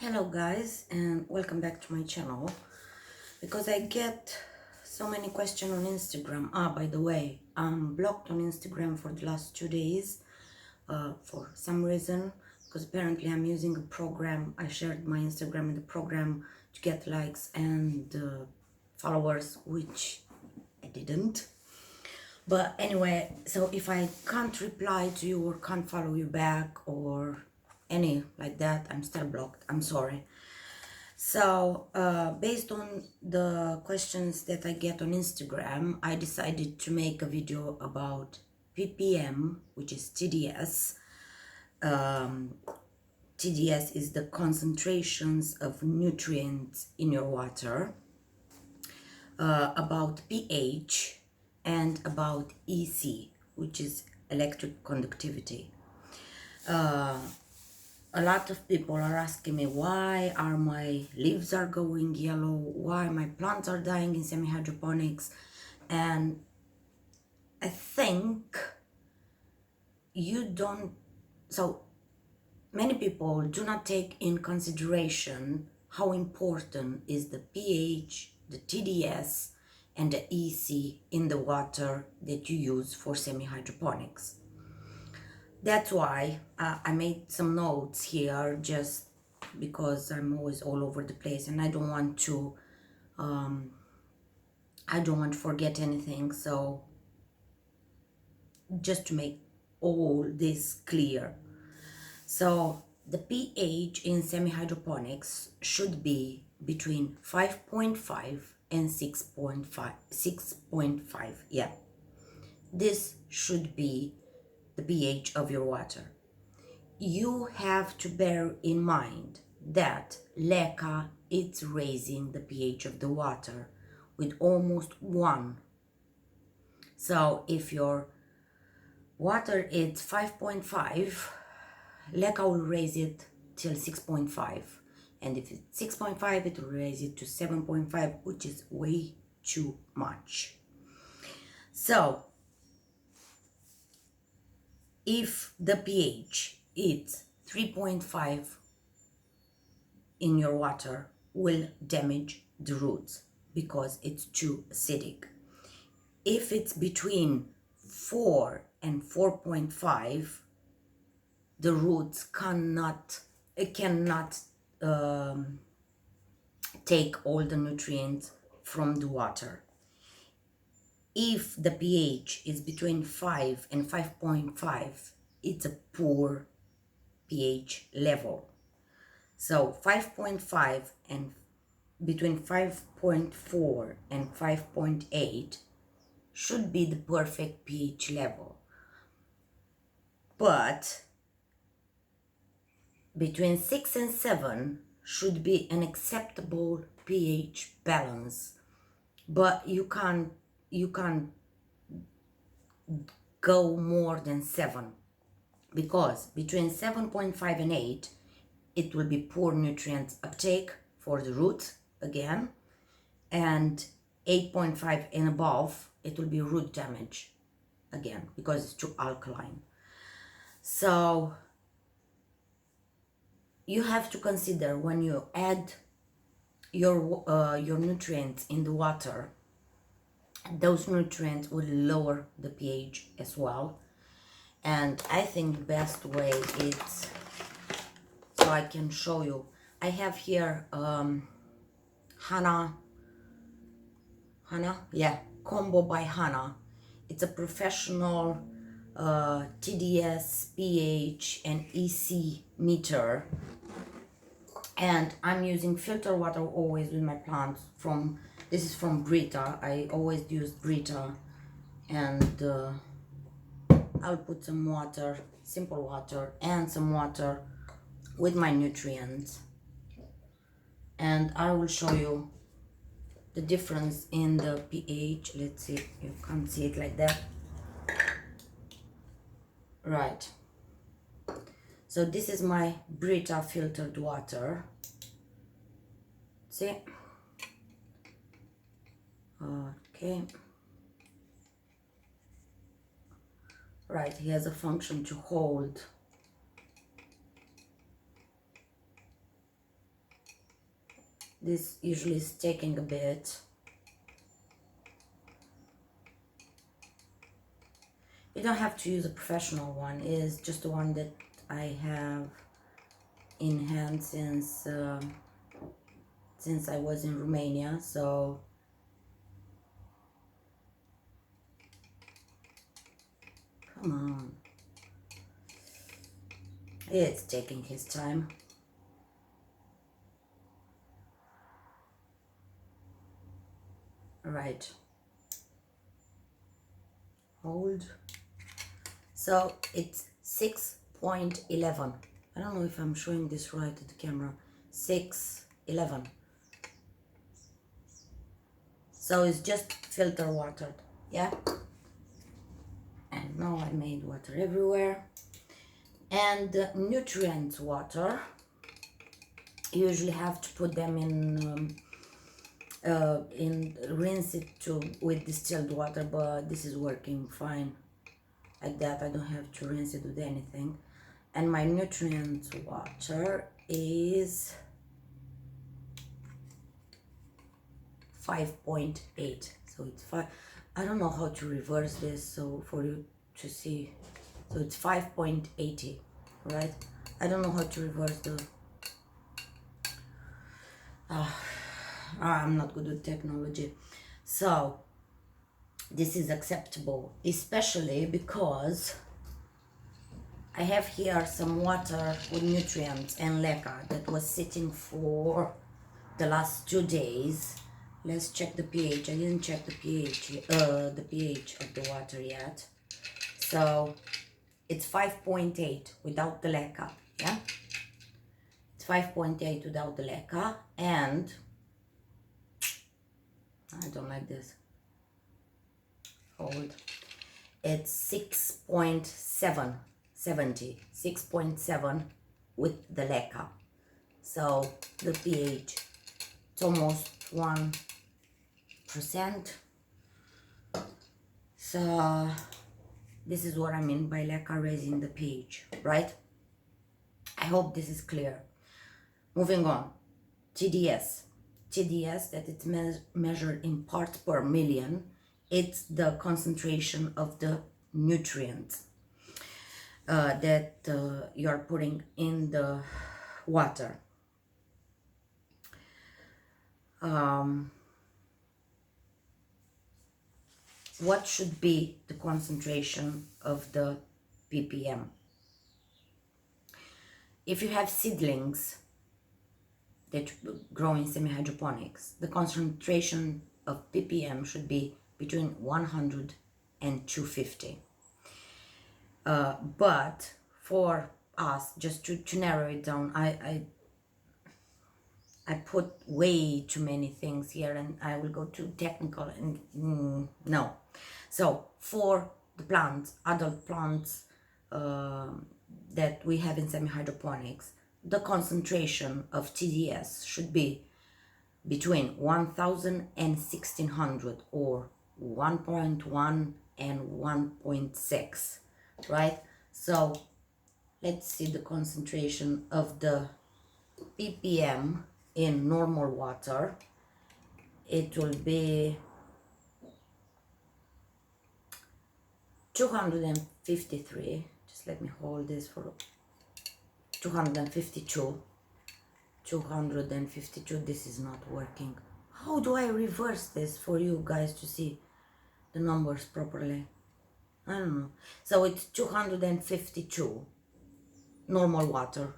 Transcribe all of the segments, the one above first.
Hello guys, and welcome back to my channel. Because I get so many questions on Instagram. By the way, I'm blocked on Instagram for the last 2 days for some reason, because apparently I'm using a program. I shared my Instagram in the program to get likes and followers, which I didn't. But anyway, so if I can't reply to you or can't follow you back or any like that, I'm still blocked. I'm sorry. So based on the questions that I get on Instagram, I decided to make a video about ppm, which is TDS. TDS is the concentrations of nutrients in your water, about pH, and about EC, which is electric conductivity. A lot of people are asking me why are my leaves are going yellow, why my plants are dying in semi-hydroponics, and I think so many people do not take in consideration how important is the pH, the TDS, and the EC in the water that you use for semi-hydroponics. That's why I made some notes here, just because I'm always all over the place and I don't want to forget anything. So just to make all this clear. So the pH in semi-hydroponics should be between 5.5 and 6.5. Yeah, this should be the pH of your water. You have to bear in mind that LECA is raising the pH of the water with almost 1. So if your water is 5.5, LECA will raise it till 6.5. And if it's 6.5, it will raise it to 7.5, which is way too much. So if the pH is 3.5 in your water, will damage the roots because it's too acidic. If it's between 4 and 4.5, the roots cannot take all the nutrients from the water. If the pH is between 5 and 5.5, it's a poor pH level. So 5.5 and between 5.4 and 5.8 should be the perfect pH level. But between 6 and 7 should be an acceptable pH balance. But you can't go more than 7, because between 7.5 and 8 it will be poor nutrient uptake for the root again, and 8.5 and above it will be root damage again because it's too alkaline. So you have to consider when you add your nutrients in the water, those nutrients will lower the pH as well. And I think the best way is, so I can show you, I have here Hana, yeah, Combo by Hana. It's a professional TDS, pH, and EC meter, and I'm using filter water always with my plants. This is from Brita. I always use Brita, and I'll put some water, simple water, and some water with my nutrients, and I will show you the difference in the pH. Let's see, you can't see it like that, right? So this is my Brita filtered water. See? Okay. Right, he has a function to hold This usually is taking a bit. You don't have to use a professional one. It's just the one that I have in hand since I was in Romania. So come on, it's taking his time. All right, hold. So it's 6.11. I don't know if I'm showing this right to the camera. 6.11. So it's just filter watered, yeah? And now I made water everywhere. And nutrient water, you usually have to put them in rinse it with distilled water, but this is working fine. Like that, I don't have to rinse it with anything. And my nutrient water is 5.8. So it's 5. I don't know how to reverse this, so for you to see. So it's 5.80, right? I don't know how to reverse the... I'm not good with technology. So this is acceptable, especially because I have here some water with nutrients and leca that was sitting for the last 2 days. Let's check the pH. I didn't check the pH of the water yet. So it's 5.8 without the leca, yeah? It's 5.8 without the leca, and I don't like this. Hold. It's 6.7 with the leca. So the pH, it's almost 1%. So this is what I mean by leca raising the pH, right? I hope this is clear. Moving on, TDS. TDS, that it's measured in parts per million. It's the concentration of the nutrients that you are putting in the water. What should be the concentration of the ppm? If you have seedlings that grow in semi-hydroponics, the concentration of ppm should be between 100 and 250. But for us, just to narrow it down, I put way too many things here, and I will go too technical, and no. So for the plants, adult plants that we have in semi-hydroponics, the concentration of TDS should be between 1000 and 1600, or 1.1 and 1.6, right? So let's see the concentration of the ppm in normal water. It will be 253. Just let me hold this for 252. 252. This is not working. How do I reverse this for you guys to see the numbers properly? I don't know. So it's 252 normal water,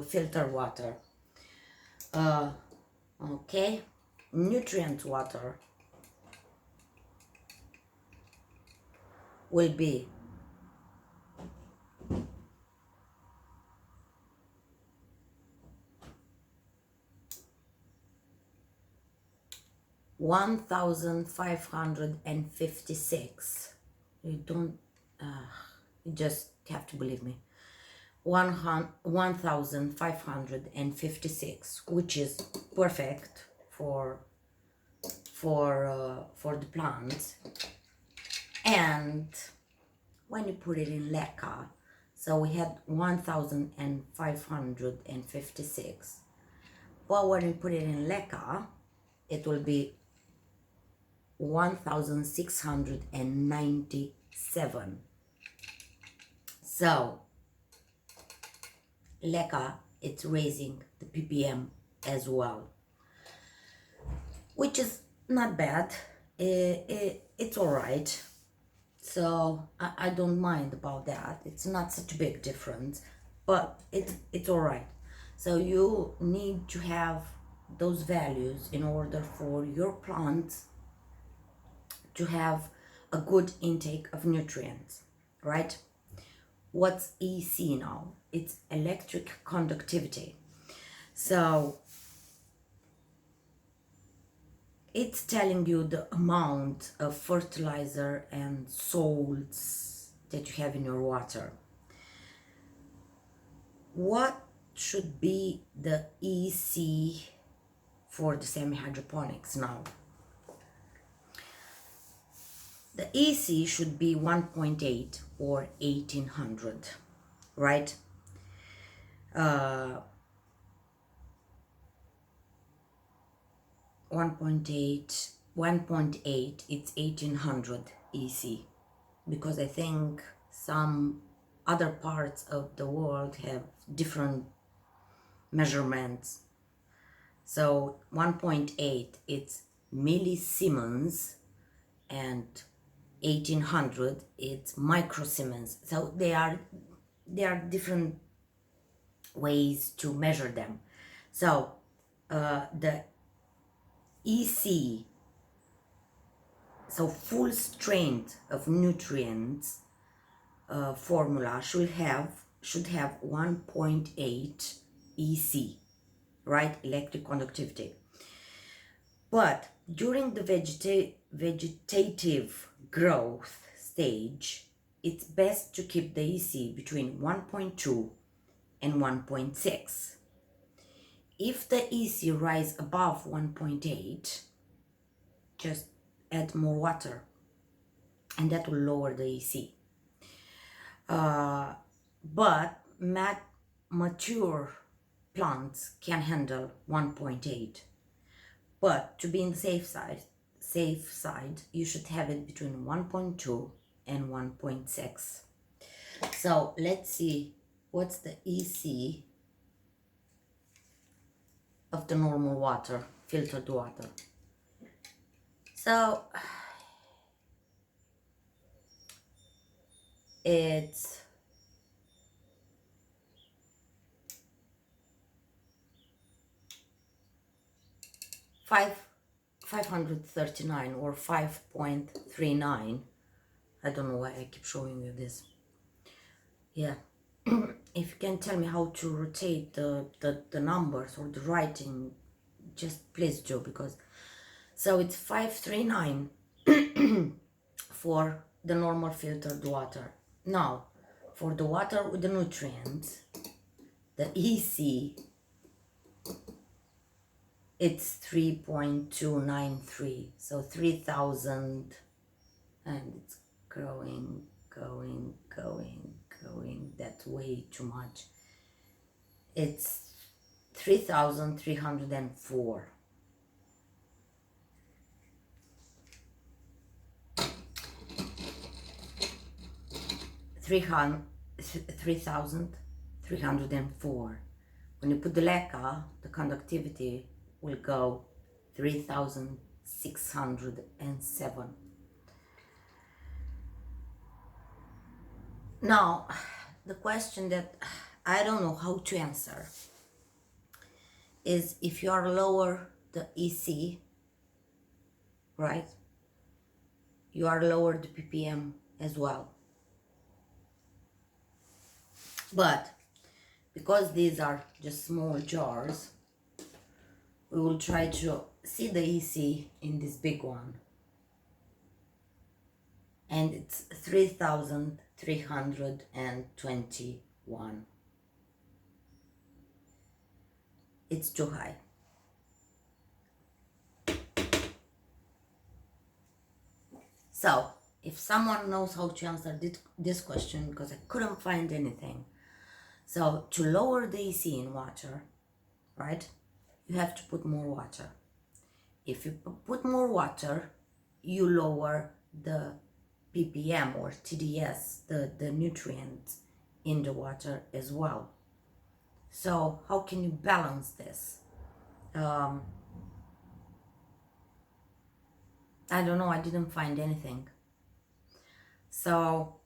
filter water. Okay, nutrient water will be 1556. You don't, you just have to believe me. 1556, which is perfect for the plants. And when you put it in leca, so we had 1556. but when you put it in Leca, it will be 1697. So Leca, it's raising the ppm as well, which is not bad. It's all right. So I don't mind about that. It's not such a big difference, but it's all right. So you need to have those values in order for your plants to have a good intake of nutrients, right? What's EC now? It's electric conductivity. So it's telling you the amount of fertilizer and salts that you have in your water. What should be the EC for the semi-hydroponics now? The EC should be 1.8 or 1800, right? 1.8, it's 1800 EC, because I think some other parts of the world have different measurements. So 1.8, it's millisiemens, and 1800, it's microsiemens. So they are different ways to measure them. So the EC, so full strength of nutrients formula should have 1.8 EC, right? Electric conductivity. But during the vegetative growth stage, it's best to keep the EC between 1.2 and 1.6. If the EC rise above 1.8, just add more water, and that will lower the EC. But mature plants can handle 1.8. But to be in the safe side, you should have it between 1.2 and 1.6. So let's see what's the EC of the normal water, filtered water. So it's 539 or 5.39. I don't know why I keep showing you this. Yeah. If you can tell me how to rotate the numbers or the writing, just please do, because so it's 539 for the normal filtered water. Now for the water with the nutrients, the EC, it's 3.293, so 3000, and it's growing. That's way too much. It's 3304. $3,304. When you put the Leca, the conductivity will go 3607. Now, the question that I don't know how to answer is, if you are lower the EC, right, you are lower the ppm as well. But because these are just small jars, we will try to see the EC in this big one, and it's 3321. It's too high. So if someone knows how to answer this question, because I couldn't find anything. So to lower the EC in water, right, you have to put more water. If you put more water, you lower the ppm or TDS, the nutrients in the water as well. So how can you balance this? I don't know, I didn't find anything. So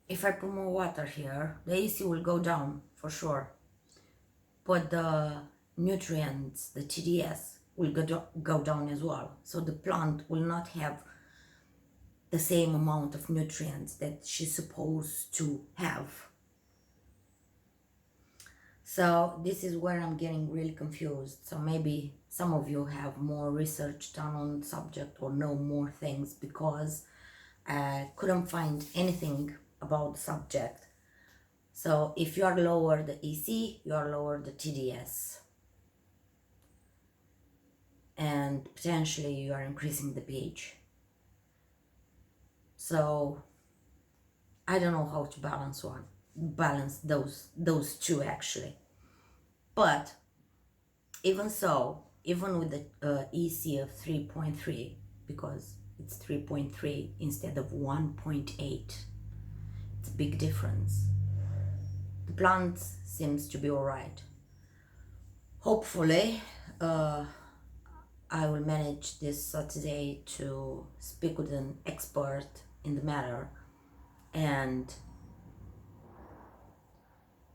if I put more water here, the AC will go down for sure, but the nutrients, the TDS, will go down as well. So the plant will not have the same amount of nutrients that she's supposed to have. So this is where I'm getting really confused. So maybe some of you have more research done on the subject or know more things, because I couldn't find anything about the subject. So if you are lower the EC, you are lower the TDS. And potentially you are increasing the pH. So I don't know how to balance those two actually. But even so, even with the EC of 3.3, because it's 3.3 instead of 1.8, it's a big difference. The plant seems to be all right. Hopefully, I will manage this Saturday to speak with an expert in the matter, and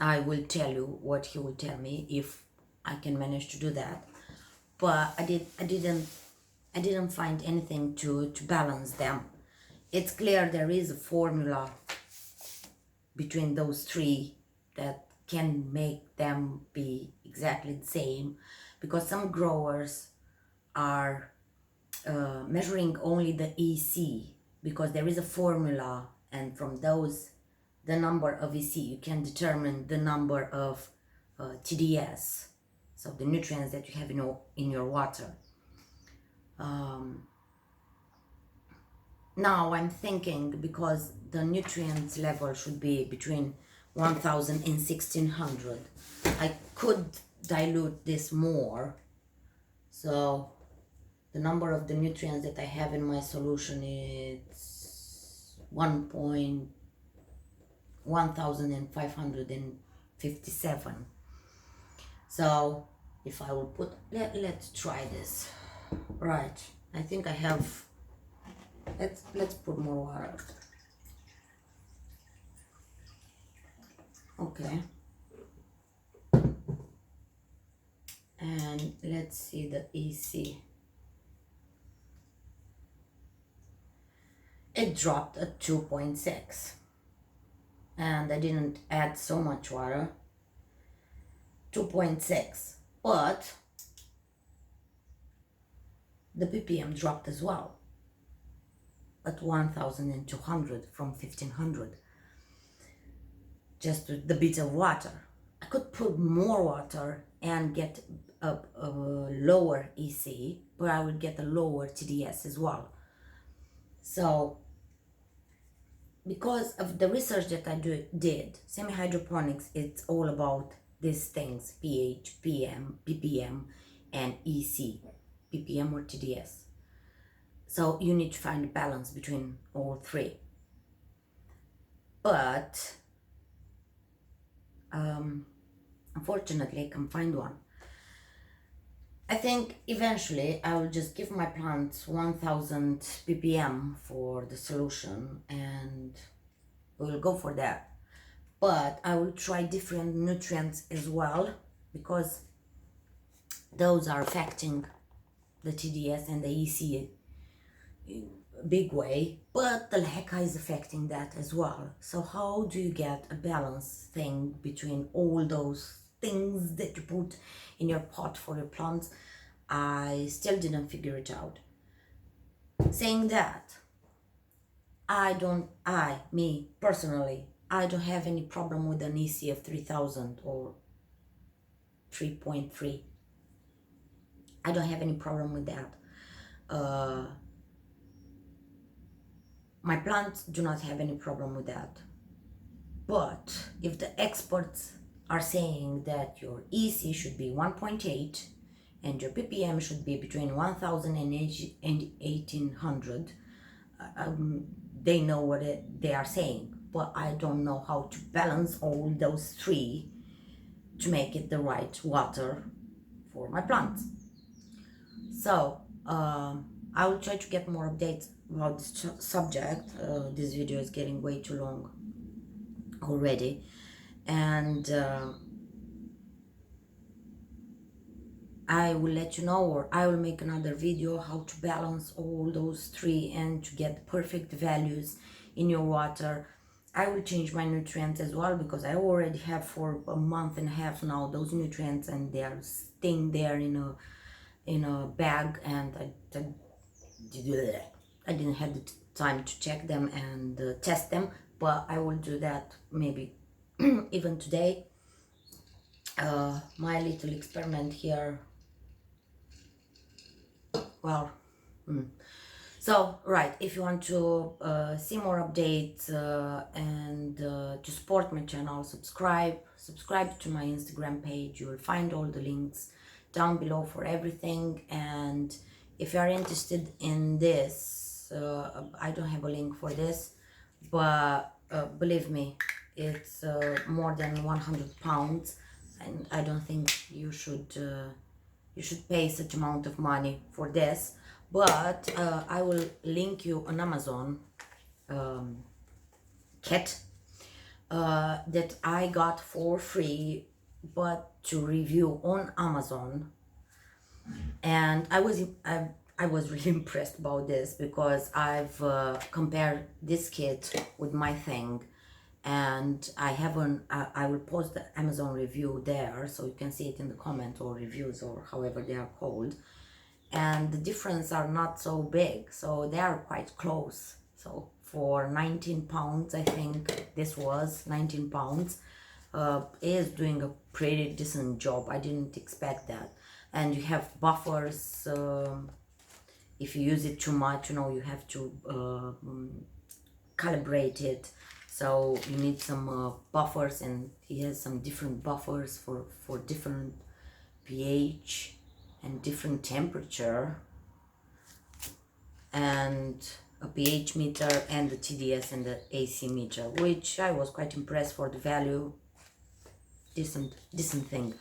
I will tell you what he will tell me if I can manage to do that. But I didn't find anything to balance them. It's clear there is a formula between those three that can make them be exactly the same, because some growers are measuring only the EC, because there is a formula, and from those, the number of EC, you can determine the number of TDS, so the nutrients that you have in your water. Now I'm thinking, because the nutrients level should be between 1000 and 1600, I could dilute this more. So the number of the nutrients that I have in my solution is 1557. So if I will put, let's try this. Right, I think I have, let's put more water. Okay. And let's see the EC. It dropped at 2.6, and I didn't add so much water. 2.6, but the ppm dropped as well at 1200 from 1500, just with the bit of water. I could put more water and get a lower EC, but I would get a lower TDS as well. So because of the research that I did, semihydroponics, it's all about these things: pH, PM, ppm, and EC, ppm or TDS. So you need to find a balance between all three. But unfortunately, I can't find one. I think eventually I will just give my plants 1000 ppm for the solution, and we'll go for that. But I will try different nutrients as well, because those are affecting the TDS and the EC in a big way, but the LECA is affecting that as well. So how do you get a balanced thing between all those things that you put in your pot for your plants? I still didn't figure it out. Saying that, me personally, I don't have any problem with an EC of 3000 or 3.3. I don't have any problem with that. My plants do not have any problem with that. But if the experts are saying that your EC should be 1.8 and your ppm should be between 1000 and 1800, they know what they are saying, but I don't know how to balance all those three to make it the right water for my plants. So I will try to get more updates about this subject. This video is getting way too long already, and I will let you know, or I will make another video how to balance all those three and to get perfect values in your water. I will change my nutrients as well, because I already have for a month and a half now those nutrients, and they are staying there in a bag, and I didn't have the time to check them and test them, but I will do that maybe even today. My little experiment here. Well, so right, if you want to see more updates and to support my channel, subscribe to my Instagram page. You will find all the links down below for everything. And if you are interested in this, I don't have a link for this, but believe me, it's more than 100 pounds, and I don't think you should pay such amount of money for this. But I will link you an Amazon kit that I got for free, but to review on Amazon. And I was really impressed about this, because I've compared this kit with my thing, and I will post the Amazon review there, so you can see it in the comment or reviews or however they are called. And the difference are not so big, so they are quite close. So for 19 pounds, I think this was 19 pounds, is doing a pretty decent job. I didn't expect that. And you have buffers. If you use it too much, you have to calibrate it, so you need some buffers, and he has some different buffers for different pH and different temperature, and a pH meter, and the TDS and the AC meter, which I was quite impressed for the value. Decent thing.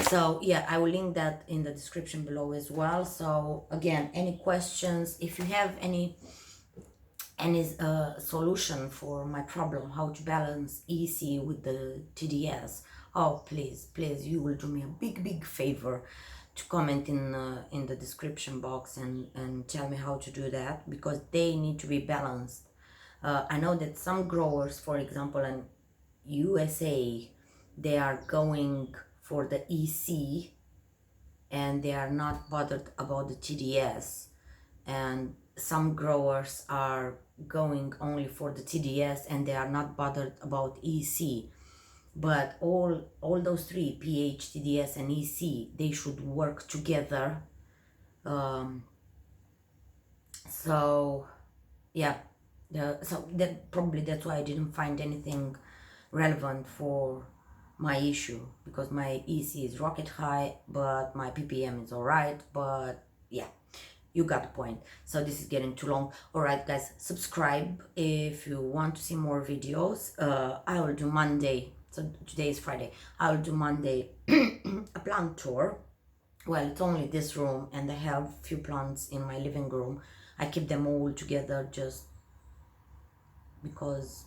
So yeah, I will link that in the description below as well. So again, any questions, if you have any solution for my problem, how to balance EC with the TDS, oh please, you will do me a big favor to comment in the description box and tell me how to do that, because they need to be balanced. I know that some growers, for example in USA, they are going for the EC and they are not bothered about the TDS, and some growers are going only for the TDS and they are not bothered about EC. But all those three, pH, TDS and EC, they should work together. So yeah, so that's why I didn't find anything relevant for my issue, because my EC is rocket high but my ppm is all right. But yeah, you got the point. So this is getting too long. All right guys, subscribe if you want to see more videos. I will do Monday, so today is Friday, I will do Monday a plant tour. Well, it's only this room, and I have few plants in my living room. I keep them all together just because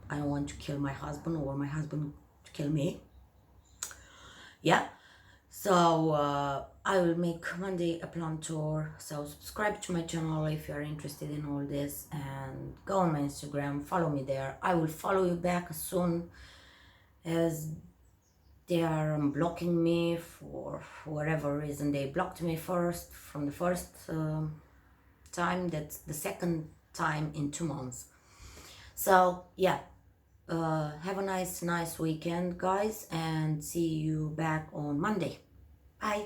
I don't want to kill my husband or my husband to kill me. Yeah, so I will make Monday a plant tour. So subscribe to my channel if you are interested in all this, and go on my Instagram, follow me there. I will follow you back as soon as they are blocking me for whatever reason. They blocked me first from the first time. That's the second time in 2 months. So yeah, have a nice weekend guys, and see you back on Monday. Bye.